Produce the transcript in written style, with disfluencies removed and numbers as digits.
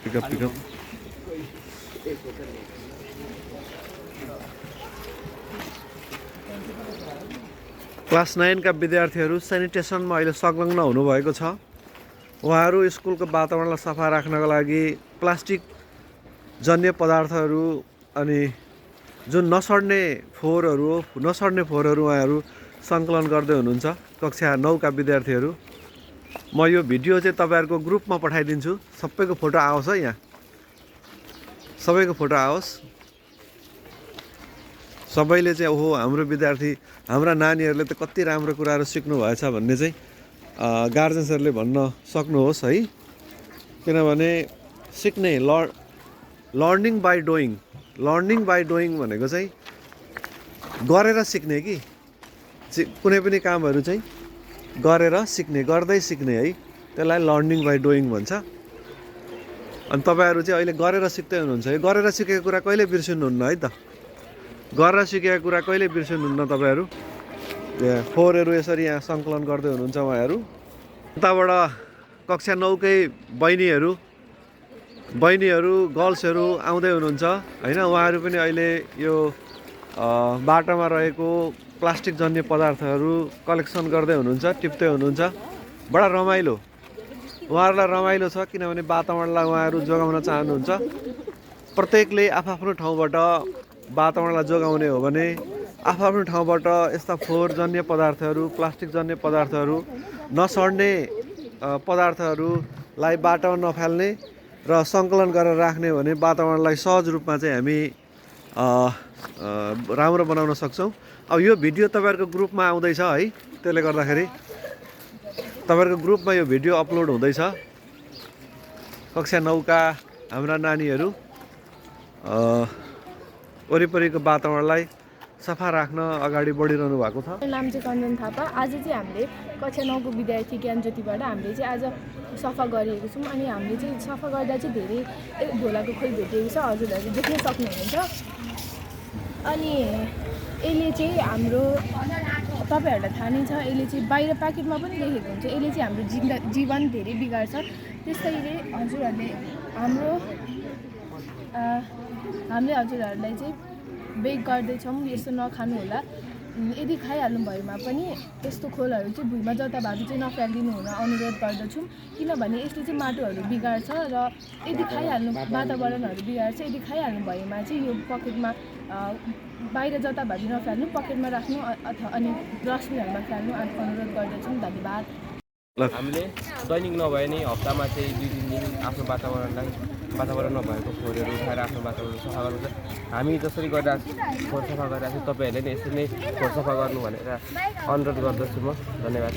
Pickup class 9 का विद्यार्थीहरू सैनिटेसनमा अहिले संलग्न हुनुभएको छ। उहाँहरू स्कुलको वातावरणलाई सफा राख्नको लागि प्लास्टिक जन्य पदार्थहरू अनि जुन नसड्ने फोहोरहरू उहाँहरू सङ्कलन गर्दै हुनुहुन्छ। कक्षा 9 का विद्यार्थीहरू। म यो भिडियो चाहिँ तपाईहरुको ग्रुपमा पठाइदिन्छु। सबैको फोटो आओस् है, यहाँ सबैको फोटो आओस्। सबैले चाहिँ ओहो हाम्रो विद्यार्थी हाम्रा नानीहरूले त कति राम्रो कुराहरू सिक्नु भएछ भन्ने चाहिँ गार्जेन्सहरूले भन्न सक्नुहोस् है। किनभने सिक्ने लर्निङ बाई डुइङ भनेको चाहिँ गरेर सिक्ने कि कुनै पनि कामहरू चाहिँ गरेर सिक्ने, गर्दै सिक्ने है। त्यसलाई लर्निङ बाई डुइङ भन्छ। अनि तपाईहरु चाहिँ अहिले गरेर सिक्दै हुनुहुन्छ। यो गरेर सिकेको कुरा कहिले बिर्सिनुहुन्न है त। गरेर सिकेको कुरा कहिले बिर्सिनुहुन्न तपाईहरु। फोहोरहरू यसरी यहाँ सङ्कलन गर्दै हुनुहुन्छ उहाँहरू। उताबाट कक्षा 9 कै बहिनीहरू गर्ल्सहरू आउँदै हुनुहुन्छ हैन। उहाँहरू पनि अहिले यो बाटोमा रहेको प्लास्टिक जन्य पदार्थहरू कलेक्सन गर्दै हुनुहुन्छ, टिप्दै हुनुहुन्छ। बडा रमाइलो, उहाँहरूलाई रमाइलो छ किनभने वातावरणलाई उहाँहरू जोगाउन चाहनुहुन्छ। प्रत्येकले आफ्नो ठाउँबाट वातावरणलाई जोगाउने हो भने आफ्नो ठाउँबाट यस्ता फोहोर जन्य पदार्थहरू, प्लास्टिक जन्य पदार्थहरू, नसड्ने पदार्थहरूलाई बाटोमा नफाल्ने र सङ्कलन गरेर राख्ने भने वातावरणलाई सहज रूपमा चाहिँ हामी राम्रो बनाउन सक्छौँ। अब यो भिडियो तपाईहरुको ग्रुपमा आउँदैछ है। त्यसले गर्दाखेरि तपाईहरुको ग्रुपमा यो भिडियो अपलोड हुँदैछ। कक्षा 9 का हाम्रा नानीहरू वरिपरिको वातावरणलाई सफा राख्न अगाडि बढिरहनु भएको छ। नाम चाहिँ कञ्चन थापा। आज चाहिँ हामीले कक्षा 9 को विद्यार्थी ज्ञानज्योतिबाट हामीले चाहिँ आज सफा गरिएको छौँ। अनि हामीले चाहिँ सफा गर्दा चाहिँ धेरै ढोलाको खोइ भेटिएको छ, हजुरहरूले देख्न सक्नुहुन्छ। अनि यसले चाहिँ हाम्रो तपाईहरुलाई थाहा नै छ, यसले चाहिँ बाहिर प्याकेटमा पनि लेखेको हुन्छ। यसले चाहिँ हाम्रो जीवन धेरै बिगार्छ। त्यसैले हजुरहरूले हामीले हजुरहरूलाई चाहिँ बेग गर्दैछौँ यस्तो नखानु होला। यदि खाइहाल्नु भएमा पनि यस्तो खोलहरू चाहिँ भुइँमा जताभावी चाहिँ नफ्यालिदिनु हुन अनुरोध गर्दछौँ। किनभने यसले चाहिँ माटोहरू बिगार्छ र यदि खाइहाल्नु वातावरणहरू बिगार्छ। यदि खाइहाल्नु भएमा चाहिँ यो पकेटमा बाहिर जताभावी नफ्याल्नु, पकेटमा राख्नु अथवा अनि डस्टबिनहरूमा फ्याल्नु अनुरोध गर्दछौँ। धन्यवाद। हामीले दैनिक नभए नै हप्तामा चाहिँ 2-3 दिन आफ्नो वातावरणमा भएको फोहोरहरू उठाएर आफ्नो वातावरण सफा गर्नु। हामी जसरी गरिरहेको फोहोर सफा गरिरहेको छौँ, तपाईँहरूले नै यसरी नै फोहोर सफा गर्नु भनेर अनुरोध गर्दछु म। धन्यवाद।